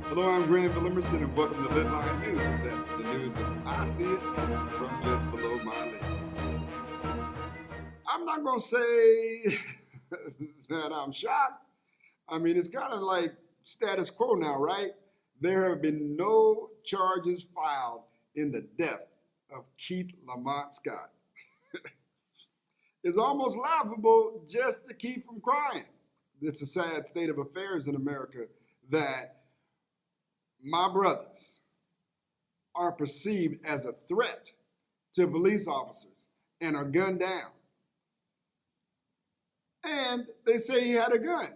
Hello, I'm Granville Emerson, and welcome to Lidline News. That's the news as I see it from just below my leg. I'm not going to say that I'm shocked. I mean, it's kind of like status quo now, right? There have been no charges filed in the death of Keith Lamont Scott. It's almost laughable just to keep from crying. It's a sad state of affairs in America that my brothers are perceived as a threat to police officers and are gunned down. And they say he had a gun.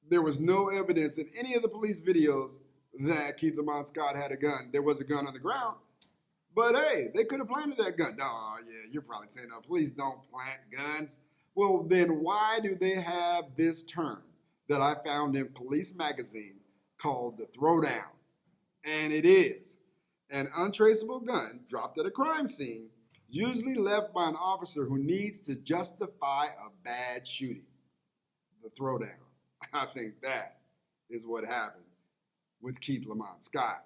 There was no evidence in any of the police videos that Keith Lamont Scott had a gun. There was a gun on the ground, but hey, they could have planted that gun. Oh, yeah, you're probably saying, no, police don't plant guns. Well, then why do they have this term that I found in Police Magazine called the throwdown? And it is an untraceable gun dropped at a crime scene, usually left by an officer who needs to justify a bad shooting. The throwdown. I think that is what happened with Keith Lamont Scott.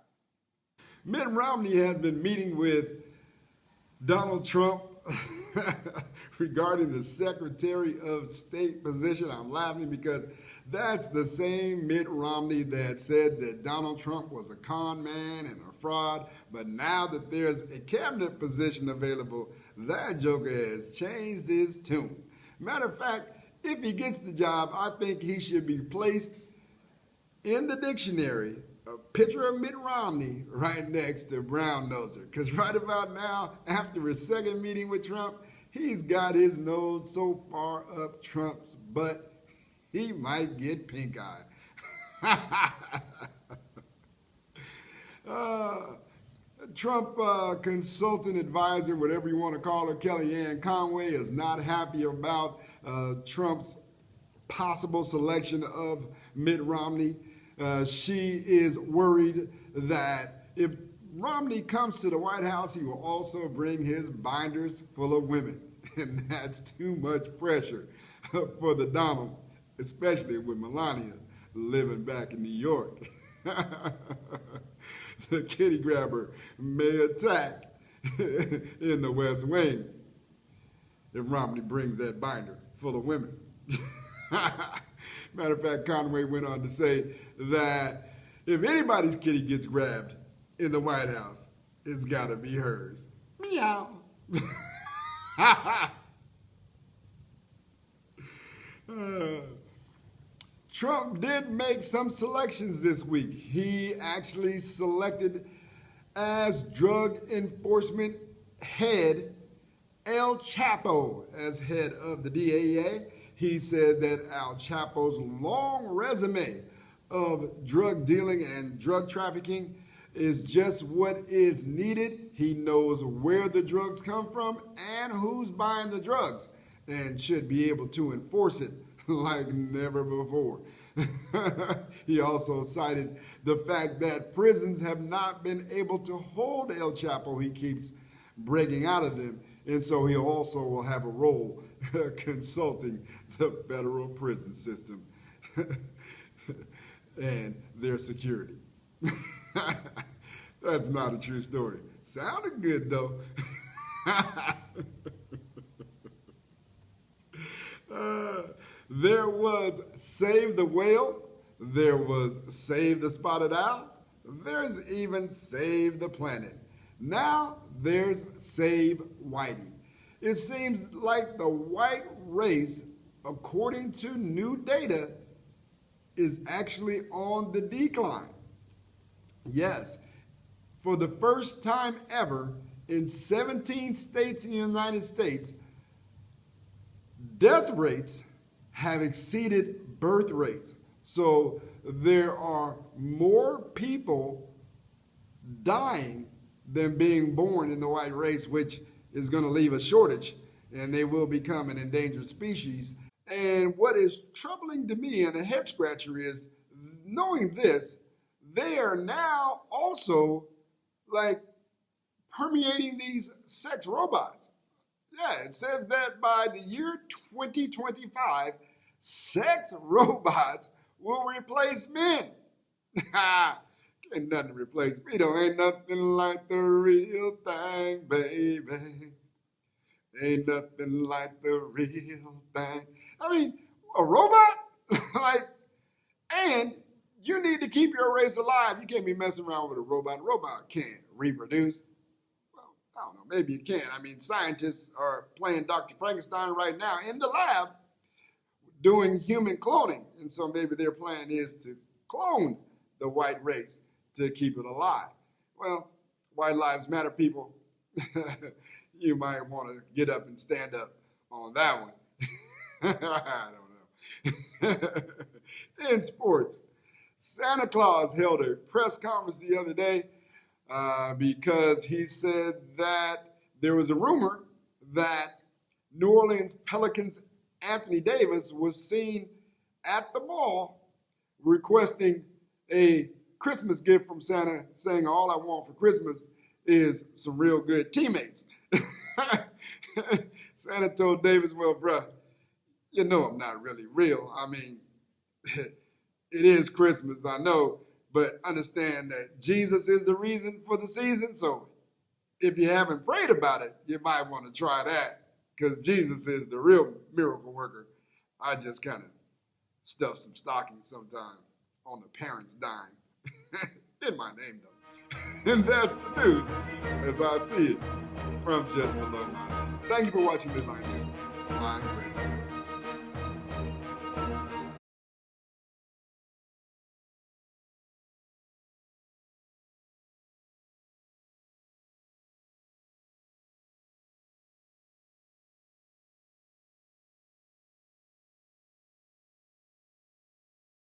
Mitt Romney has been meeting with Donald Trump regarding the Secretary of State position. I'm laughing because that's the same Mitt Romney that said that Donald Trump was a con man and a fraud. But now that there's a cabinet position available, that joker has changed his tune. Matter of fact, if he gets the job, I think he should be placed in the dictionary, a picture of Mitt Romney right next to Brown Noser. Because right about now, after his second meeting with Trump, he's got his nose so far up Trump's butt, he might get pink eye. Trump consultant advisor, whatever you want to call her, Kellyanne Conway, is not happy about Trump's possible selection of Mitt Romney. She is worried that if Romney comes to the White House, he will also bring his binders full of women. And that's too much pressure for the Donald, especially with Melania living back in New York. The kitty grabber may attack in the West Wing if Romney brings that binder full of women. Matter of fact, Conway went on to say that if anybody's kitty gets grabbed in the White House, it's got to be hers. Meow. Trump did make some selections this week. He actually selected as drug enforcement head El Chapo as head of the DEA. He said that Al Chapo's long resume of drug dealing and drug trafficking is just what is needed. He knows where the drugs come from and who's buying the drugs and should be able to enforce it like never before. He also cited the fact that prisons have not been able to hold El Chapo. He keeps breaking out of them, and so he also will have a role consulting the federal prison system and their security. That's not a true story. Sounded good, though. There was Save the Whale. There was Save the Spotted Owl. There's even Save the Planet. Now there's Save Whitey. It seems like the white race, according to new data, is actually on the decline. Yes, for the first time ever in 17 states in the United States, death rates have exceeded birth rates. So there are more people dying than being born in the white race, which is going to leave a shortage, and they will become an endangered species. And what is troubling to me and a head scratcher is knowing this, they are now also like permeating these sex robots. Yeah, it says that by the year 2025, sex robots will replace men. Ain't nothing replace me, though. Ain't nothing like the real thing, baby. Ain't nothing like the real thing. I mean, a robot? Like, and you need to keep your race alive. You can't be messing around with a robot. A robot can't reproduce. Well, I don't know. Maybe it can. I mean, scientists are playing Dr. Frankenstein right now in the lab doing human cloning. And so maybe their plan is to clone the white race to keep it alive. Well, white lives matter, people. You might want to get up and stand up on that one. I don't know. In sports, Santa Claus held a press conference the other day because he said that there was a rumor that New Orleans Pelicans Anthony Davis was seen at the mall requesting a Christmas gift from Santa, saying, all I want for Christmas is some real good teammates. Santa told Davis, well, bruh, you know I'm not really real. I mean, it is Christmas, I know, but understand that Jesus is the reason for the season. So if you haven't prayed about it, you might want to try that, because Jesus is the real miracle worker. I just kind of stuff some stockings sometime on the parents' dime. In my name, though. And that's the news as I see it from just below. Thank you for watching Lidline News. I'm Brandon.